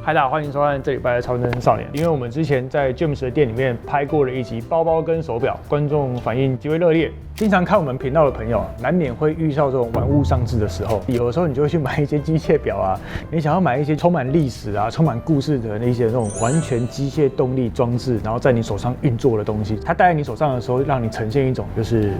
嗨，大家好，欢迎收看这礼拜的超能少年。因为我们之前在 James 的店里面拍过了一集包包跟手表，观众反应极为热烈。经常看我们频道的朋友，难免会遇到这种玩物丧志的时候。有的时候你就会去买一些机械表啊，你想要买一些充满历史啊、充满故事的那种完全机械动力装置，然后在你手上运作的东西。它戴在你手上的时候，让你呈现一种就是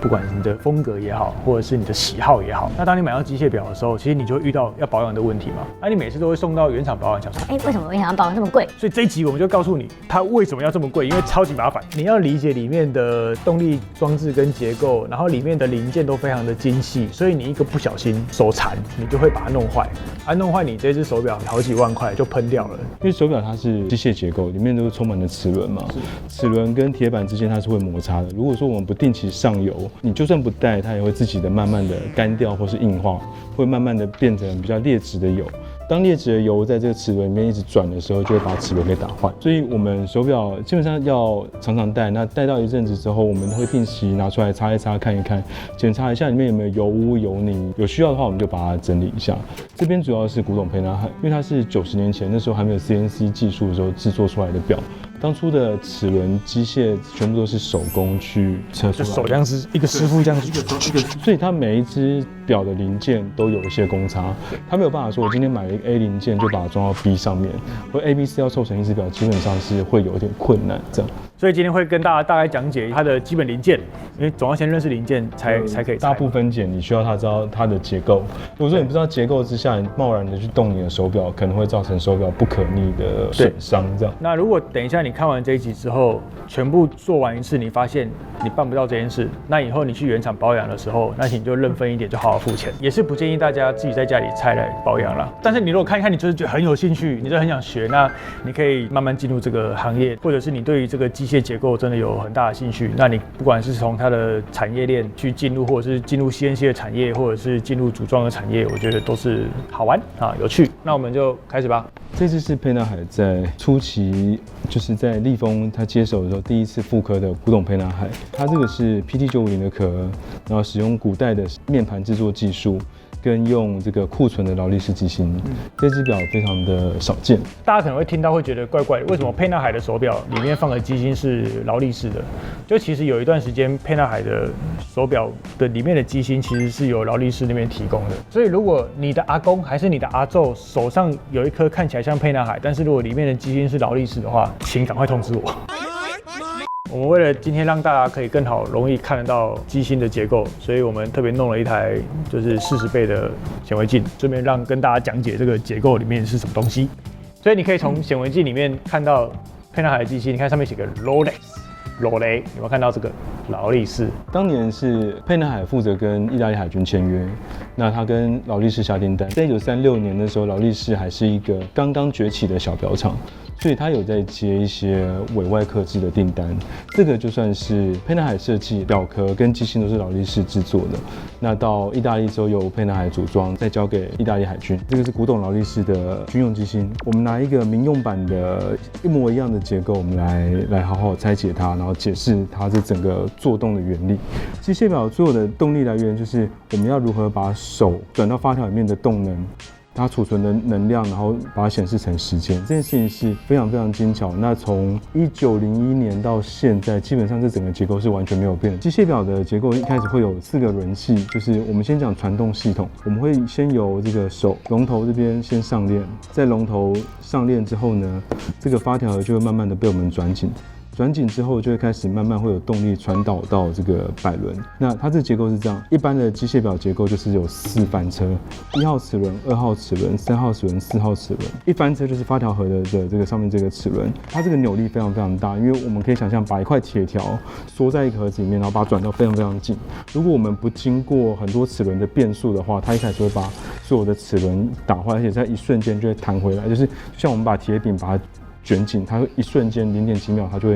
不管你的风格也好，或者是你的喜好也好。那当你买到机械表的时候，其实你就会遇到要保养的问题嘛。你每次都会送到原厂保养，想说，为什么原厂保养这么贵？所以这一集我们就告诉你，它为什么要这么贵，因为超级麻烦。你要理解里面的动力装置跟结构，然后里面的零件都非常的精细，所以你一个不小心手残，你就会把它弄坏。弄坏你这只手表好几万块就喷掉了。因为手表它是机械结构，里面都是充满了齿轮嘛，齿轮跟铁板之间它是会摩擦的。如果说我们不定期上油，你就算不戴，它也会自己的慢慢的干掉或是硬化，会慢慢的变成比较劣质的油。当劣质的油在这个齿轮里面一直转的时候，就会把齿轮给打坏。所以我们手表基本上要常常戴，那戴到一阵子之后，我们会定期拿出来擦一擦、看一看，检查一下里面有没有油污、油泥。有需要的话，我们就把它整理一下。这边主要是古董沛纳海，因为它是90年前那时候还没有 CNC 技术的时候制作出来的表。当初的齿轮机械全部都是手工去测出来的，就手这样子，一个师傅这样子，所以它每一只表的零件都有一些公差，它没有办法说我今天买了一个 A 零件就把它装到 B 上面，或 A、B、C 要凑成一只表，基本上是会有一点困难这样。所以今天会跟大家大概讲解它的基本零件，因为总要先认识零件才可以。大部分件你需要它知道它的结构。如果说你不知道结构之下，你贸然的去动你的手表，可能会造成手表不可逆的损伤这样。那如果等一下你看完这一集之后，全部做完一次，你发现你办不到这件事，那以后你去原厂保养的时候，那你就认分一点，就好好付钱。也是不建议大家自己在家里拆来保养啦。但是你如果看一看，你就是觉得很有兴趣，你就很想学，那你可以慢慢进入这个行业，或者是你对于这个机械结构真的有很大的兴趣，那你不管是从它的产业链去进入，或者是进入 CNC 的产业，或者是进入组装的产业，我觉得都是好玩有趣。那我们就开始吧。这只是沛纳海在初期，就是在立丰他接手的时候第一次复刻的古董沛纳海。它这个是 PT950的壳，然后使用古代的面盘制作技术，跟用这个库存的劳力士机芯。这只表非常的少见，大家可能会听到会觉得怪怪的，为什么沛纳海的手表里面放的机芯是劳力士的？就其实有一段时间沛纳海的手表的里面的机芯其实是由劳力士那边提供的，所以如果你的阿公还是你的阿祖手上有一颗看起来像沛纳海，但是如果里面的机芯是劳力士的话，请赶快通知我。我们为了今天让大家可以更好容易看得到机芯的结构，所以我们特别弄了一台就是40倍的显微镜，顺便跟大家讲解这个结构里面是什么东西。所以你可以从显微镜里面看到沛纳海的机芯，你看上面写个 Rolex。罗雷，有没有看到这个劳力士？当年是沛纳海负责跟意大利海军签约，那他跟劳力士下订单。在1936年的时候，劳力士还是一个刚刚崛起的小表厂，所以他有在接一些委外客制的订单。这个就算是沛纳海设计，表壳跟机芯都是劳力士制作的。那到意大利之后，由沛纳海组装，再交给意大利海军。这个是古董劳力士的军用机芯。我们拿一个民用版的一模一样的结构，我们来好好拆解它，然后解释它这整个做动的原理。机械表所有的动力来源就是我们要如何把手转到发条里面的动能，它储存的能量，然后把它显示成时间，这件事情是非常非常精巧。那从1901年到现在，基本上这整个结构是完全没有变的。机械表的结构一开始会有4个轮系，就是我们先讲传动系统，我们会先由这个手龙头这边先上链，在龙头上链之后呢，这个发条就会慢慢的被我们转紧。转紧之后，就会开始慢慢会有动力传导到这个摆轮。那它这个结构是这样，一般的机械表结构就是有4翻车，1号齿轮、2号齿轮、3号齿轮、4号齿轮。一翻车就是发条盒的这个上面这个齿轮，它这个扭力非常非常大，因为我们可以想象把一块铁条缩在一个盒子里面，然后把它转到非常非常紧。如果我们不经过很多齿轮的变速的话，它一开始会把所有的齿轮打坏，而且在一瞬间就会弹回来，就像我们把铁饼把它卷紧，它会一瞬间0.几秒，它就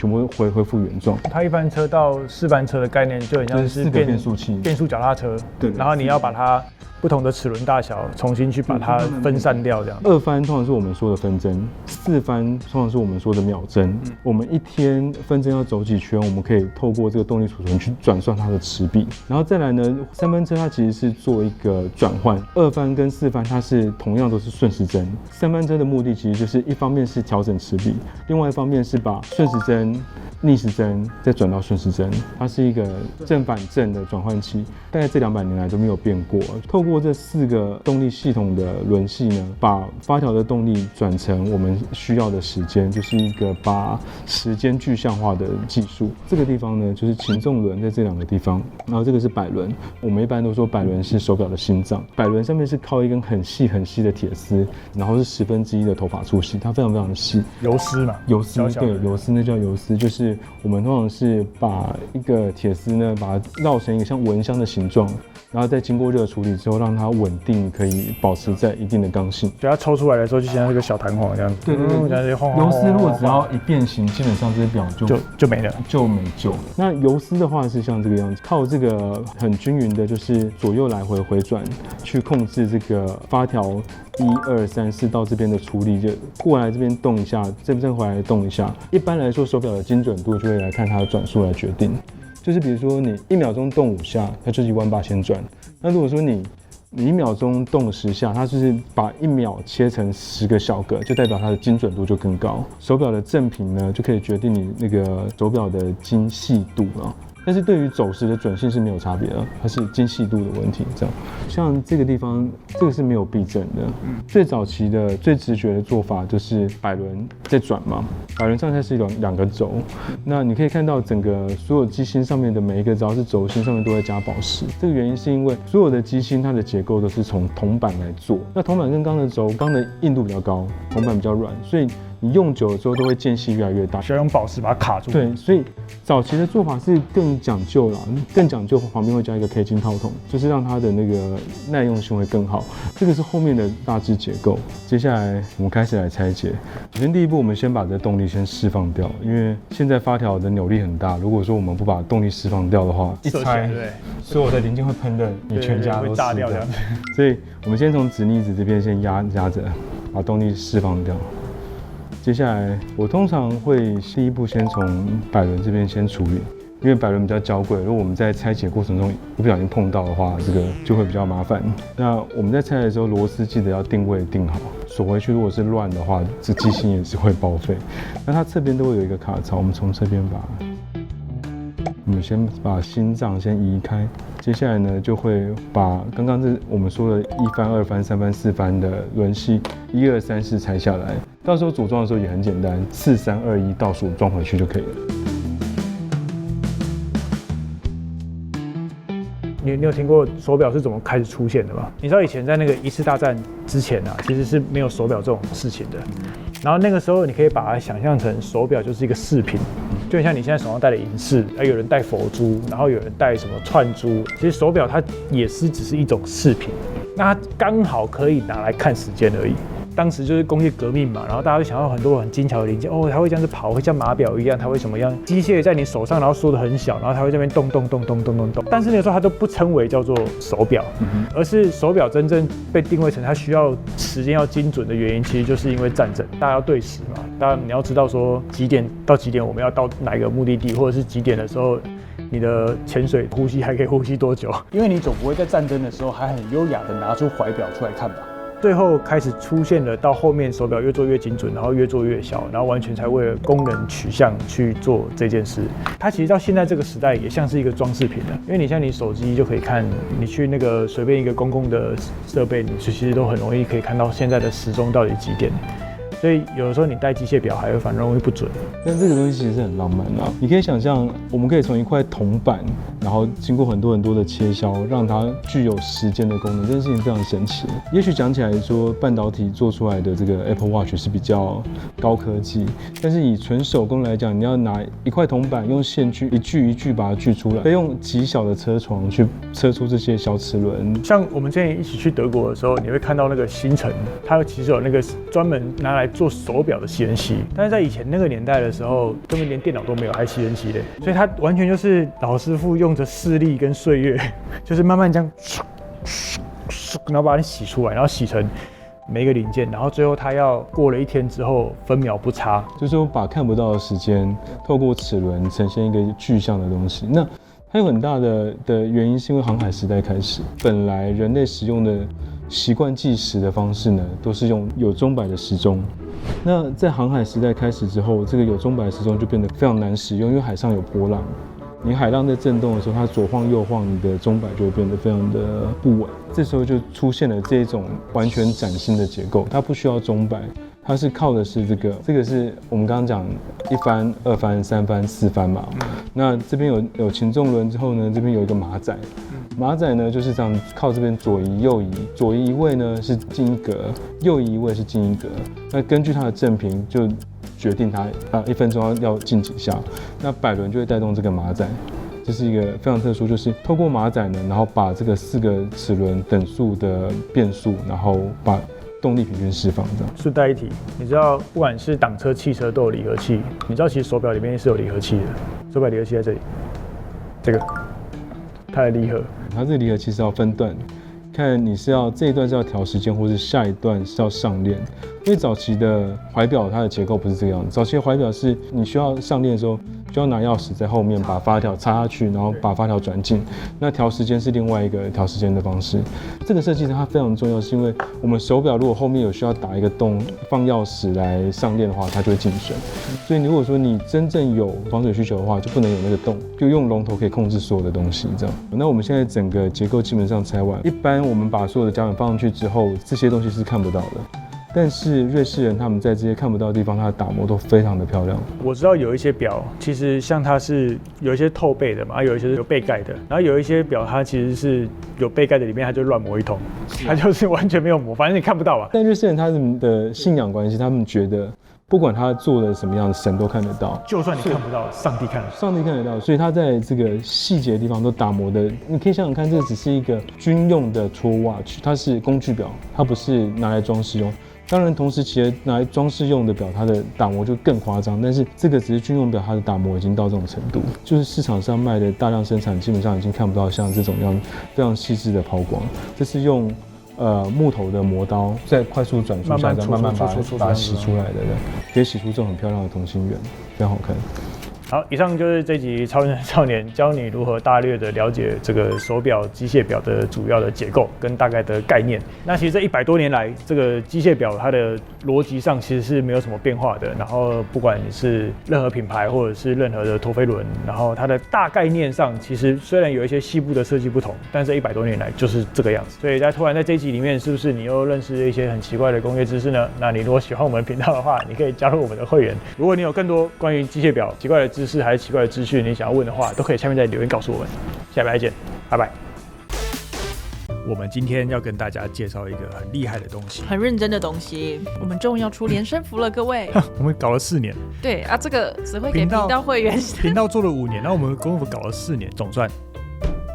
全部恢复原状。它一番车到4班车的概念就很像是4个变速器、变速脚踏车，对，然后你要把它不同的齿轮大小重新去把它分散掉，这样。2番通常是我们说的分针，4番通常是我们说的秒针。我们一天分针要走几圈，我们可以透过这个动力储存去转算它的齿比。然后再来呢，3班车它其实是做一个转换，2番跟4番它是同样都是顺时针。3班车的目的其实就是一方面是调整齿比，另外一方面是把顺时针、逆时针再转到顺时针，它是一个正反正的转换器，大概这200年来都没有变过。透过这4个动力系统的轮系呢，把发条的动力转成我们需要的时间，就是一个把时间具象化的技术。这个地方呢，就是擒纵轮在这2个地方，然后这个是摆轮。我们一般都说摆轮是手表的心脏，摆轮上面是靠一根很细很细的铁丝，然后是1/10的头发粗细，它非常非常的细。油丝嘛，油丝，小小的对，油丝那叫油丝，就是我们通常是把一个铁丝呢，把它绕成一个像蚊香的形状，然后再经过热处理之后，让它稳定，可以保持在一定的刚性。所以它抽出来的时候就像一个小弹簧这样子。对对对，油丝如果只要一变形，基本上这只表就没了，就没救。那油丝的话是像这个样子，靠这个很均匀的，就是左右来回回转，去控制这个发条1、2、3、4到这边的出力，就过来这边动一下，这边回来动一下。一般来说，手表的精准度就会来看它的转速来决定。就是比如说你1秒钟动5下，它就是18000转。那如果说你1秒钟动10下，它就是把1秒切成10个小格，就代表它的精准度就更高。手表的正品呢，就可以决定你那个手表的精细度啊。但是对于走时的准性是没有差别的，它是精细度的问题。这样，像这个地方，这个是没有避震的。最早期的、最直觉的做法就是摆轮在转嘛，摆轮上它是两个轴。那你可以看到整个所有机芯上面的每一个只要是轴心上面都会加宝石。这个原因是因为所有的机芯它的结构都是从铜板来做。那铜板跟钢的轴，钢的硬度比较高，铜板比较软，所以你用久了之后都会间隙越来越大，需要用宝石把它卡住。对，所以早期的做法是更讲究啦，更讲究旁边会加一个 K 金套筒，就是让它的那个耐用性会更好。这个是后面的大致结构。接下来我们开始来拆解。首先第一步，我们先把这动力先释放掉，因为现在发条的扭力很大，如果说我们不把动力释放掉的话，一拆，所有的零件会喷的，你全家都会炸掉这样子。所以我们先从直逆子这边先压着，把动力释放掉。接下来，我通常会第一步先从摆轮这边先处理，因为摆轮比较娇贵，如果我们在拆解过程中不小心碰到的话，这个就会比较麻烦。那我们在拆的时候，螺丝记得要定位定好，锁回去如果是乱的话，这机芯也是会报废。那它侧边都会有一个卡槽，我们从这边我们先把心脏先移开，接下来呢就会把刚刚我们说的1番、2番、3番、4番的轮系1、2、3、4拆下来，到时候组装的时候也很简单，4、3、2、1倒数装回去就可以了。你有听过手表是怎么开始出现的吗？你知道以前在那个1次大战之前啊，其实是没有手表这种事情的。然后那个时候你可以把它想象成手表就是一个饰品，就很像你现在手上戴的银饰，有人戴佛珠，然后有人戴什么串珠。其实手表它也是只是一种饰品，那它刚好可以拿来看时间而已。当时就是工业革命嘛，然后大家就想要很多很精巧的零件，它会这样子跑，会像码表一样，它会什么样？机械在你手上，然后缩得很小，然后它会这边动。但是那个时候它都不称为叫做手表，而是手表真正被定位成它需要时间要精准的原因，其实就是因为战争，大家要对时嘛，当然你要知道说几点到几点我们要到哪一个目的地，或者是几点的时候。你的潜水呼吸还可以呼吸多久？因为你总不会在战争的时候还很优雅的拿出怀表出来看吧。最后开始出现了，到后面手表越做越精准，然后越做越小，然后完全才为了功能取向去做这件事。它其实到现在这个时代也像是一个装饰品了，因为你像你手机就可以看，你去那个随便一个公共的设备，你其实都很容易可以看到现在的时钟到底几点。所以有的时候你戴机械表还会反而容易不准。但这个东西其实是很浪漫的，你可以想象，我们可以从一块铜板，然后经过很多的切削，让它具有时间的功能，这件事情非常神奇。也许讲起来说，半导体做出来的这个 Apple Watch 是比较高科技，但是以纯手工来讲，你要拿一块铜板，用线锯一锯把它锯出来，再用极小的车床去车出这些小齿轮。像我们之前一起去德国的时候，你会看到那个星辰，它其实有那个专门拿来做手表的吸尘器。但是在以前那个年代的时候，根本连电脑都没有，还吸尘器嘞，所以它完全就是老师傅用着视力跟岁月，就是慢慢这样，然后把它洗出来，然后洗成每一个零件，然后最后它要过了1天之后分秒不差，就是说把看不到的时间透过齿轮呈现一个具象的东西。那它有很大的原因是因为航海时代开始，本来人类使用的习惯计时的方式呢，都是用有钟摆的时钟。那在航海时代开始之后，这个有钟摆的时钟就变得非常难使用，因为海上有波浪。你海浪在震动的时候，它左晃右晃，你的钟摆就会变得非常的不稳。这时候就出现了这种完全崭新的结构，它不需要钟摆，它是靠的是这个是我们刚刚讲1番、2番、3番、4番嘛。那这边有擒纵轮之后呢，这边有一个马仔，马仔呢就是这样靠这边左移右移，左移一位呢是进一格，右移一位是进一格。那根据它的振频就决定它1分钟要进几下，那摆轮就会带动这个马仔，这是一个非常特殊，就是透过马仔呢，然后把这个4个齿轮等速的变速，然后把动力平均释放这样。顺带一提，你知道不管是挡车、汽车都有离合器，你知道其实手表里面是有离合器的，手表离合器在这里，这个它的离合，它这个离合器是要分段。看你是要这一段是要调时间，或是下一段是要上链。因为早期的怀表它的结构不是这个样子，早期的怀表是你需要上链的时候，就要拿钥匙在后面把发条插下去，然后把发条转进。那调时间是另外一个调时间的方式。这个设计它非常重要，是因为我们手表如果后面有需要打一个洞放钥匙来上链的话，它就会进水。所以如果说你真正有防水需求的话，就不能有那个洞，就用龙头可以控制所有的东西这样。那我们现在整个结构基本上拆完，一般我们把所有的夹板放上去之后，这些东西是看不到的。但是瑞士人他们在这些看不到的地方，它的打磨都非常的漂亮。我知道有一些表，其实像它是有一些透背的嘛，有一些是有背盖的，然后有一些表它其实是有背盖的，里面它就乱磨一通，它就是完全没有磨，反正你看不到啊。但瑞士人他们的信仰关系，他们觉得不管他做的什么样的，神都看得到，就算你看不到，上帝看得到，上帝看得到，所以他在这个细节的地方都打磨的。你可以想想看，这只是一个军用的 True Watch， 它是工具表，它不是拿来装饰用。当然，同时期拿来装饰用的表，它的打磨就更夸张。但是这个只是军用表，它的打磨已经到这种程度，就是市场上卖的大量生产，基本上已经看不到像这种样非常细致的抛光。这是用木头的磨刀在快速转速下，再慢慢把它洗出来的，可以洗出这种很漂亮的同心圆，非常好看。好，以上就是这集超人少年教你如何大略的了解这个手表、机械表的主要的结构跟大概的概念。那其实这100多年来，这个机械表它的逻辑上其实是没有什么变化的。然后不管你是任何品牌或者是任何的陀飞轮，然后它的大概念上其实虽然有一些细部的设计不同，但是100多年来就是这个样子。所以突然在这一集里面，是不是你又认识了一些很奇怪的工业知识呢？那你如果喜欢我们频道的话，你可以加入我们的会员。如果你有更多关于机械表奇怪的知识还是奇怪的资讯，你想要问的话，都可以下面在留言告诉我们。下礼拜见，拜拜。我们今天要跟大家介绍一个很厉害的东西，很认真的东西。我们终于要出连身服了，各位。我们搞了4年。对啊，这个只会给频道会员。频道做了5年，然后我们功夫搞了4年，总算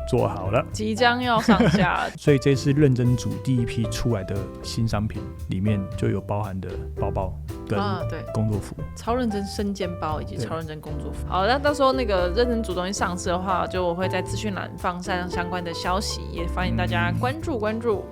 做好了，即将要上架了。所以这次认真组第一批出来的新商品里面就有包含的包包跟工作服，超认真身肩包以及超认真工作服。好，那到时候那个认真组东西上市的话，就我会在资讯栏放上相关的消息，也欢迎大家关注。